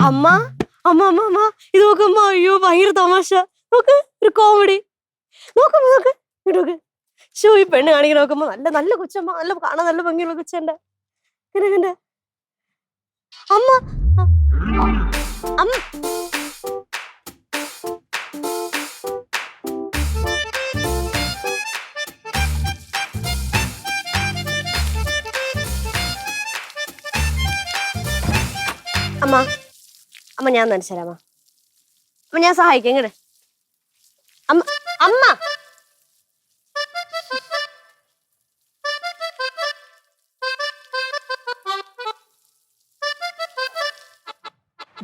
അമ്മ അമ്മ അമ്മ അമ്മ ഇത് നോക്കമ്മ. അയ്യോ ഭയങ്കര തമാശ. നോക്ക് ഒരു കോമഡി. നോക്കമ്മ നോക്ക് ഇടോക്ക്. ഷോ ഈ പെണ്ണ് കാണിക്കണ നോക്കുമ്പോ നല്ല നല്ല കൊച്ചമ്മ. നല്ല കാണാൻ നല്ല ഭംഗിയുള്ള കൊച്ചുണ്ട്. കണ്ട അമ്മ അമ്മ അമ്മ അമ്മ ഞാൻ നനച്ചരാമ. അമ്മ ഞാൻ സഹായിക്കാം ഇങ്ങട്. അമ്മ അമ്മ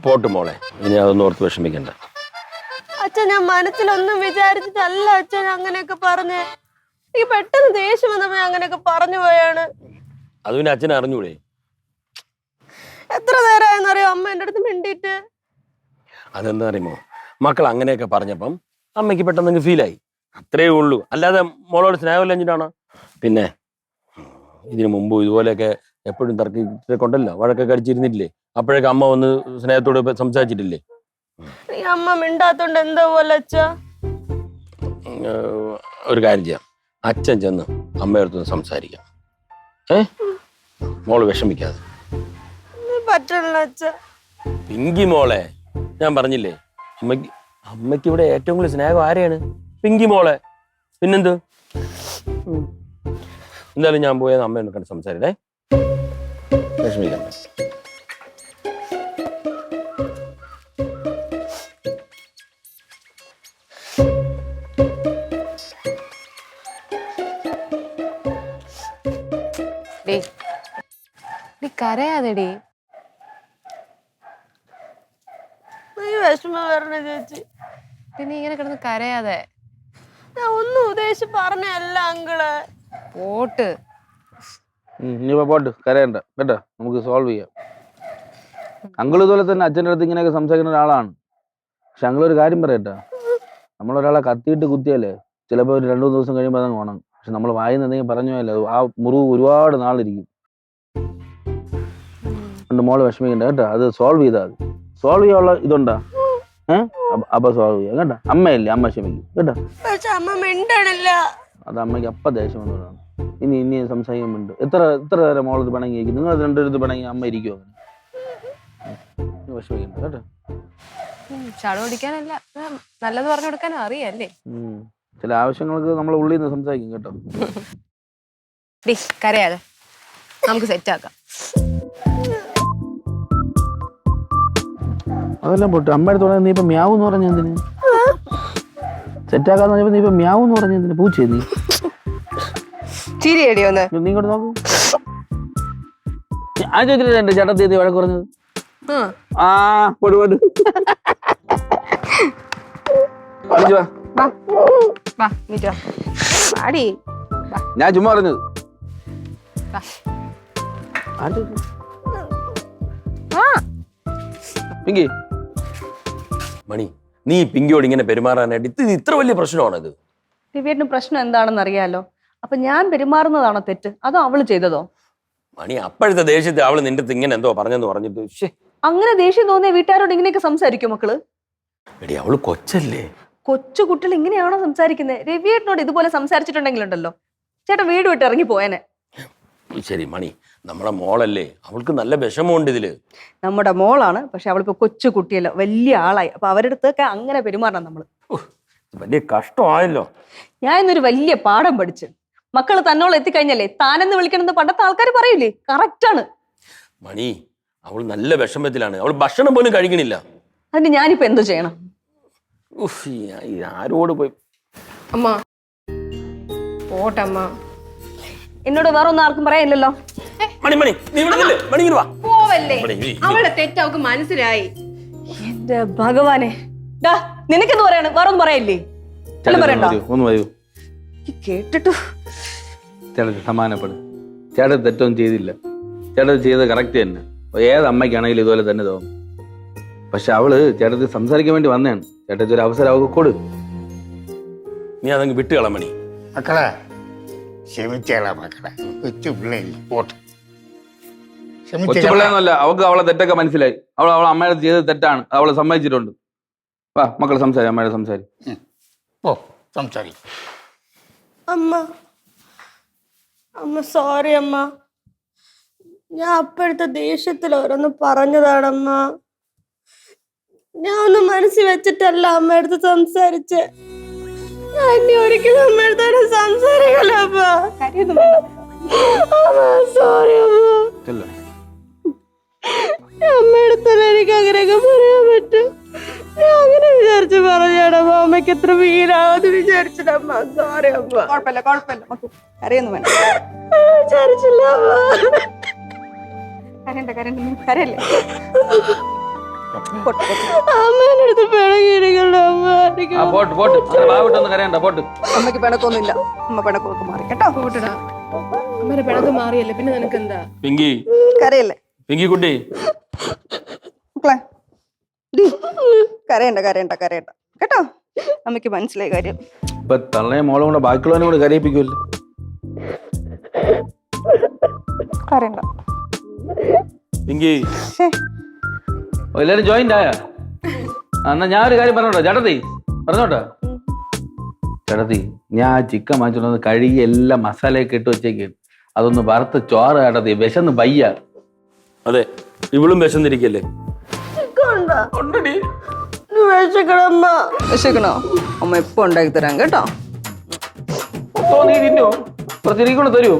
പോട്ട് മോളെ, ഇനി അതൊന്നും ഓർത്ത് വിഷമിക്കണ്ട. അച്ഛൻ ഞാൻ മനസ്സിലൊന്നും വിചാരിച്ചിട്ടല്ല അച്ഛൻ അങ്ങനെയൊക്കെ പറഞ്ഞേ. ഈ പെട്ടെന്ന് ദേഷ്യം വന്നപ്പോ അങ്ങനെയൊക്കെ പറഞ്ഞു പോയാണ്. അത് പിന്നെ അച്ഛനെ അറിഞ്ഞൂടെ? എത്ര നേരമായെന്നറിയോ അമ്മ എന്റെ അടുത്ത് മിണ്ടിയിട്ട്. അതെന്താ അറിയുമോ, മക്കൾ അങ്ങനെയൊക്കെ പറഞ്ഞപ്പം അമ്മയ്ക്ക് പെട്ടെന്ന് ഫീലായി, അത്രേ ഉള്ളൂ. അല്ലാതെ മോളോട് സ്നേഹമില്ലഞ്ഞിട്ടാണോ? പിന്നെ ഇതിനു മുമ്പ് ഇതുപോലെയൊക്കെ എപ്പോഴും തർക്കിക്കൊണ്ടല്ലോ, വഴക്കൊക്കെ അടിച്ചിരുന്നിട്ടില്ലേ? അപ്പോഴൊക്കെ അമ്മ വന്ന് സ്നേഹത്തോട് സംസാരിച്ചിട്ടില്ലേ? ഈ അമ്മ മിണ്ടാത്തോണ്ട് എന്താ പോലെ അച്ഛാ? ഒരു കാര്യം ചെയ്യാം, അച്ഛൻ ചെന്ന് അമ്മയടുത്ത് സംസാരിക്കാം. മോള് വിഷമിക്കാതെ. പറ്റണല്ലോ അച്ഛ. പിങ്കി മോളെ, ഞാൻ പറഞ്ഞില്ലേ അമ്മയ്ക്ക് ഇവിടെ ഏറ്റവും കൂടുതൽ സ്നേഹം ആരെയാണ്? പിങ്കി മോളെ. പിന്നെന്ത്? എന്തായാലും ഞാൻ പോയത് അമ്മയൊന്ന് കണ്ട് സംസാരിക്കേ. വിഷമിക്കണ്ട. കരയാതെടി. വിഷമം വരണ ചേച്ചി. പിന്നെ ഇങ്ങനെ കിടന്ന് കരയാതെ. ഞാൻ ഒന്നും ഉദ്ദേശിച്ച് പറഞ്ഞല്ല അങ്കിള്. പോട്ട് ഇനിയിപ്പോ പോട്ട്, കരയണ്ട കേട്ടോ, നമുക്ക് സോൾവ് ചെയ്യാം. അങ്കിൾ ഇതുപോലെ തന്നെ അച്ഛൻ്റെ അടുത്ത് ഇങ്ങനെയൊക്കെ സംസാരിക്കുന്ന ഒരാളാണ്. പക്ഷെ അങ്കിളൊരു കാര്യം പറയട്ടാ, നമ്മളൊരാളെ കത്തിയിട്ട് കുത്തിയാലേ ചിലപ്പോൾ ഒരു 2-3 ദിവസം കഴിയുമ്പോൾ അതങ്ങ് ഉണങ്ങും. പക്ഷെ നമ്മൾ വായിന്ന് എന്തെങ്കിലും പറഞ്ഞു പോയാലേ ആ മുറിവ് ഒരുപാട് നാളിരിക്കും. അതുകൊണ്ട് മോള് വിഷമിക്കണ്ട കേട്ടോ, അത് സോൾവ് ചെയ്താൽ മതി. സോൾവ് ചെയ്യാനുള്ള ഇതുണ്ടാ? അപ്പൊ സോൾവ് ചെയ്യാം കേട്ടോ. അമ്മയല്ലേ, അമ്മ ക്ഷമിക്കും കേട്ടോ. പക്ഷെ അമ്മ മിണ്ടണില്ല. അത് അമ്മയ്ക്ക് അപ്പം ദേഷ്യം വന്നതാണ്. ഇനി സംസാരിക്കുന്നുണ്ട്. എത്ര നേരം മോളത് പിണങ്ങിയിരിക്കും? നിങ്ങൾ രണ്ടുപേരത്ത് പിണങ്ങി അമ്മ ഇരിക്കുമോ? വിഷമിക്കണ്ട കേട്ടോ. ചട ഓടിക്കാനല്ല, നല്ലത് പറഞ്ഞു കൊടുക്കാനും അറിയല്ലേ. ചില ആവശ്യങ്ങൾക്ക് നമ്മൾ ഉള്ളിൽ നിന്ന് സംസാരിക്കും കേട്ടോ. കരയാതെ, നമുക്ക് സെറ്റ് ആക്കാം. അതെല്ലാം പോട്ടെ. അമ്മയുടെ തുടങ്ങി നീ ഇപ്പൊ മ്യാവെന്ന് പറഞ്ഞ എന്തിന്? സെറ്റാക്കാന്ന് പറഞ്ഞപ്പോ നീ ഇപ്പൊ മ്യാവെന്ന് പറഞ്ഞ എന്തിന്? പൂച്ചേ നീ ചിരിയടിയോന്ന് നീ ഇങ്ങോട്ട് നോക്കൂ. ആ ചോദിച്ചിട്ട് എന്റെ ചേട്ടത്തി വഴക്ക് പറഞ്ഞത്. പോട്ട് ഞാൻ ചുമ്മാ പറഞ്ഞത്. പിങ്കി മണി, നീ പിങ്കിയോട് ഇങ്ങനെ പെരുമാറാനായിട്ട് ഇത് ഇത്ര വലിയ പ്രശ്നമാണത്? ദിവ്യേട്ടന് പ്രശ്നം എന്താണെന്ന് അറിയാലോ. അപ്പൊ ഞാൻ പെരുമാറുന്നതാണോ തെറ്റ്, അതോ അവള് ചെയ്തതോ? മണി, അപ്പോഴത്തെ ദേഷ്യത്തിൽ അവള് നിന്റെ അടുത്ത് ഇങ്ങനെ എന്തോ പറഞ്ഞെന്ന് പറഞ്ഞിട്ട് അങ്ങനെ ദേഷ്യം തോന്നിയ വീട്ടുകാരോട് ഇങ്ങനെയൊക്കെ സംസാരിക്കും മക്കള്? എടി, അവള് കൊച്ചല്ലേ. കൊച്ചു കുട്ടികൾ ഇങ്ങനെയാണോ സംസാരിക്കുന്നത്? രവിയേട്ടനോട് ഇതുപോലെ സംസാരിച്ചിട്ടുണ്ടെങ്കിലുണ്ടല്ലോ ചേട്ടൻ വീട് വിട്ട് ഇറങ്ങി പോയനെ. ശരി മണി, നമ്മുടെ മോളല്ലേ, അവൾക്ക് നല്ല വിഷമമുണ്ട് ഇതില്. നമ്മുടെ മോളാണ്, പക്ഷെ അവളിപ്പോ കൊച്ചു കുട്ടിയല്ല, വലിയ ആളായി. അപ്പൊ അവരുടെ അടുത്തൊക്കെ അങ്ങനെ പെരുമാറണം നമ്മള്. വലിയ കഷ്ടമായല്ലോ. ഞാൻ ഇന്നൊരു വലിയ പാഠം പഠിച്ചു. മക്കള് തന്നോളം എത്തിക്കഴിഞ്ഞല്ലേ താനെന്ന് വിളിക്കണമെന്ന് പണ്ടത്തെ ആൾക്കാർ പറയൂലേ, കറക്റ്റാണ്. മണി, അവൾ നല്ല വിഷമത്തിലാണ്, അവൾ ഭക്ഷണം പോലും കഴിക്കണില്ല. അതിന് ഞാനിപ്പോ എന്തു ചെയ്യണം? ആരോട് പോയി? അമ്മ പോട്ടമ്മ. എന്നോട് വേറെ ഒന്നും ആർക്കും പറയാനില്ലല്ലോ. മണി മണി നീ ഇവിടെ നില്ല്. മണി ഇങ്ങ് വാ. പോവല്ലേ, അവളുടെ തെറ്റ് അവൾക്ക് മനസ്സിലായി. എന്റെ ഭഗവാനെ, നിനക്കെന്ത് പറയാണ്? വേറെ ഒന്നും പറയല്ലേ? ഒന്ന് വരൂ. കേട്ടിട്ടു ചേട്ടൻ സമാധാനപ്പെടും. ചേട്ടൻ തെറ്റൊന്നും ചെയ്തില്ല. ചേട്ടൻ ചെയ്തത് കറക്റ്റ് തന്നെ. ഏത് അമ്മയ്ക്കാണെങ്കിലും ഇതുപോലെ തന്നെ തോന്നും. പക്ഷെ അവള് ചേട്ടത്തിൽ സംസാരിക്കാൻ വേണ്ടി വന്നതാണ്. ചേട്ടത്തി ഒരു അവസരം അവൾക്ക് കൊടു. നീ അതങ്ങ് വിട്ടുകള മണി. മക്കളെ ക്ഷമിച്ചേളാ മക്കളെ, കൊച്ചു പിള്ളേരി പോട്ടെ. കൊച്ചുപിള്ളയൊന്നുമല്ല, അവൾക്ക് അവളെ തെറ്റൊക്കെ മനസ്സിലായി. അവളെ അമ്മയുടെ ചെയ്തത് തെറ്റാണ്, അവളെ സമ്മതിച്ചിട്ടുണ്ട്. വാ മക്കളെ സംസാരിക്കും, അമ്മയുടെ സംസാരിക്കും. ഓ സംസാരിക്കും. അമ്മ അമ്മ സോറി അമ്മ, ഞാൻ അപ്പോഴത്തെ ദേഷ്യത്തിൽ ഓരോന്ന് പറഞ്ഞതാണമ്മ. ഞാൻ ഒന്നും മനസ്സിൽ വെച്ചിട്ടല്ല അമ്മയടുത്ത് സംസാരിച്ച്. ഞാൻ ഇനി ഒരിക്കലും അമ്മയടുത്തോടെ സംസാരിക്കല അമ്മ. സോറി അമ്മ. അമ്മയടുത്തല്ല എനിക്ക് അങ്ങനെയൊക്കെ പറയാൻ പറ്റും. ഞാൻ അങ്ങനെ വിചാരിച്ച് പറഞ്ഞാടമ്മ. അമ്മയ്ക്ക് എത്ര വീരാവെന്ന് വിചാരിച്ചിട്ടമ്മ. സോറി അമ്മ. കുഴപ്പമില്ല കുഴപ്പമില്ല, കരയൊന്നും വേണ്ട. വിചാരിച്ചില്ല അമ്മ. കരയണ്ട കരയണ്ട, കരയല്ലേ. അമ്മേന്റെ അടുത്ത് പിണങ്ങിയിരിക്കണ്ട അമ്മ. പോട്ട് പോട്ട്, അങ്ങനെ വാവിട്ടൊന്നും കരയണ്ട, പോട്ട്. അമ്മയ്ക്ക് പിണക്കൊന്നുമില്ല, അമ്മ പിണക്കൊക്കെ മാറി കേട്ടോ. പോട്ടടാ, അമ്മേടെ പിണക്ക് മാറിയല്ലേ, പിന്നെ നിനക്ക് എന്താ? പിങ്കി, കരയല്ലേ പിങ്കി കുട്ടി, മക്കളെ. കരയണ്ട കരയണ്ട കരയണ്ട കേട്ടോ, അമ്മയ്ക്ക് മനസ്സിലായ കാര്യം. ഇപ്പൊ തള്ളയും മോളും കൂടെ ബാക്കിയുള്ളവനെ കൂടെ കരയിപ്പിക്കുമല്ലോ. കരയണ്ട. പിങ്കി. എല്ലാരും ജോയിന്റ് ആയ? എന്നാ ഞാൻ ഒരു കാര്യം പറഞ്ഞോട്ടോ ചേട്ടത്തി, പറഞ്ഞോട്ടോ ചേട്ടത്തി. ഞാൻ ചിക്കൻ വാങ്ങിച്ചോണ്ട് കഴുകി എല്ലാം മസാലയൊക്കെ ഇട്ട് വെച്ചേക്കും. അതൊന്ന് വറുത്ത് ചോറ് ചേട്ടത്തി, വിശന്ന് വയ്യ. അതെ, ഇവളും വിശന്നിരിക്കല്ലേ? വിശക്കണോ? അമ്മ എപ്പോ ഉണ്ടാക്കി തരാം കേട്ടോ. നീ തിന്നോ? കുറച്ച് എനിക്കൂടെ തരുമോ?